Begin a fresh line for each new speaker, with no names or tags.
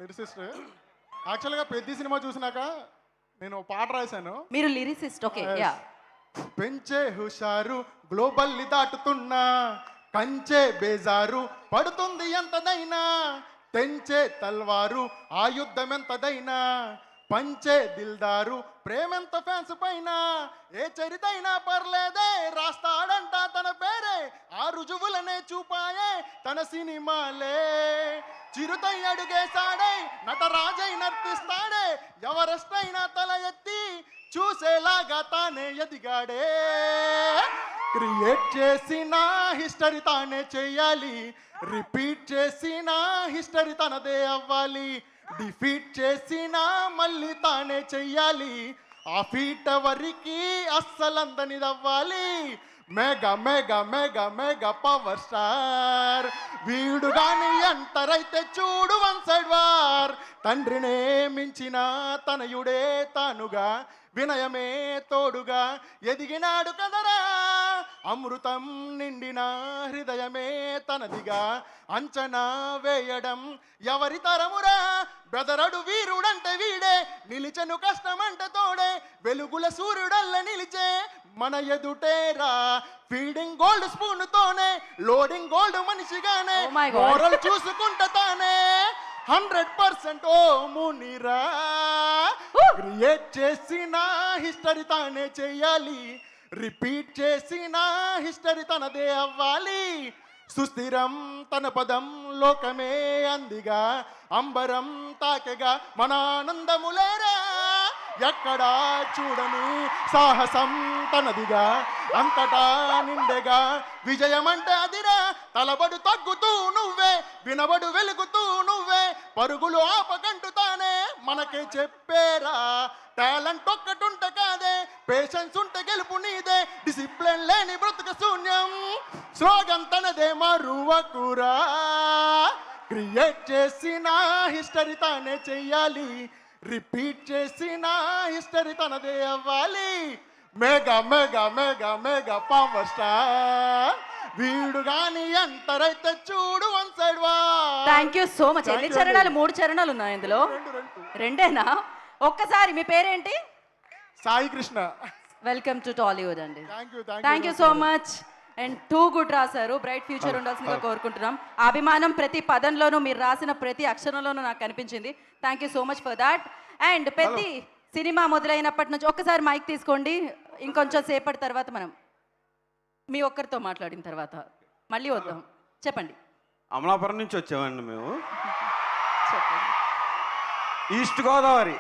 Lyricist. యాక్చువల్గా పెద్ద cinema చూసినాక నేను పాట రాశాను.
మీరు లిరిసిస్ట్, ఓకే. యా.
పెంచే హుషారు గ్లోబల్ దాటుతున్నా, కంచే బేజారు పడుతుంది ఎంతదైనా, తెంచే తల్వారు ఆయుద్ధం ఎంతదైనా, పంచే దిల్దారు ప్రేమెంత ఫ్యాన్స్ పైన, ఏ చరితైనా పర్లేదే రాస్తాడంట తన పేరే, ఆ రుజువులనే చూపాయే తన సినిమాలే, చిరుతై అడుగేశాడే నటరాజై నర్తిస్తాడే, ఎవరెస్టైనా తల ఎత్తి చూసేలాగా తానే ఎదిగాడే, క్రియేట్ చేసిన హిస్టరీ తానే చెయ్యాలి, రిపీట్ చేసిన హిస్టరీ తనదే అవ్వాలి, డిఫీట్ చేసిన మళ్ళీ తానే చెయ్యాలి, ఆ ఫీట్ వరికి అస్సలందనిదవ్వాలి, mega mega mega mega power star వీడు గాని అంటారైతే చూడు వన్ సైడ్ వార్, తండ్రినే మించిన తనయుడే తానుగా, వినయమే తోడుగా ఎదిగినాడు కదరా, అమృతం నిండిన హృదయమే తనదిగా, అంచనా వేయడం ఎవరి తరమురా, బెదరడు వీరుడంటే వీడే, నిలిచెను కష్టమంటే తోడే, వెలుగుల సూర్యుడల్ల నిలిచే మన ఎదుటేరా, ఫీడింగ్ గోల్డ్ స్పూన్ తోనే లోడింగ్ గోల్డ్ మనిషిగానే, మోరల్ చూసుకుంటా తానే 100% ఓ మునిరా, క్రియేట్ చేసిన హిస్టరీ తానే చెయ్యాలి, రిపీట్ చేసిన హిస్టరీ తనదే అవ్వాలి, సుస్థిరం తన పదం లోకమే అందిగా, అంబరం తాకెగా మన ఆనందములేరా, ఎక్కడా చూడని సాహసం తనదిగా, అంతటా నిండెగా విజయమంటే అదిరా, తలబడు తగ్గుతూ నువ్వే వినబడు వెలుగుతూ నువ్వే, పరుగులు ఆపకంటూ తానే మనకే చెప్పేరా, టాలెంట్ ఒక్కటుంటే కాదే పేషెన్స్ ఉంటే గెలుపు నీదే, డిసిప్లిన్ లేని బ్రతుక శూన్యం స్లోగన్ తనదే మరువకురా, క్రియేట్ చేసిన హిస్టరీ తానే చెయ్యాలి, రిపీట్ చేసిన హిస్టరీ తనదే అవ్వాలి, mega mega mega mega power star వీడు గాని అంటారైతే చూడు వన్ సైడ్ వా.
Thank you so much. ఎన్ని చరణాలు? 3 చరణాలు ఉన్నాయి ఇందులో. రెండేనా? ఒక్కసారి మీ పేరేంటి?
సాయి కృష్ణ.
వెల్కమ్ టు టాలీవుడ్ అండి.
Thank
you so much. And too good రాశారు. బ్రైట్ ఫ్యూచర్ ఉండాల్సిందిగా కోరుకుంటున్నాం. అభిమానం ప్రతి పదంలోనూ, మీరు రాసిన ప్రతి అక్షరంలోనూ నాకు కనిపించింది. Thank you so much for that. And పెద్ద సినిమా మొదలైనప్పటి నుంచి ఒక్కసారి మైక్ తీసుకోండి. ఇంకొంచెం సేపటి తర్వాత మనం మీ ఒక్కరితో మాట్లాడిన తర్వాత మళ్ళీ వద్దాం. చెప్పండి.
అమలాపురం నుంచి వచ్చామండి మేము.
చెప్పండి.
ఈస్ట్ గోదావరి.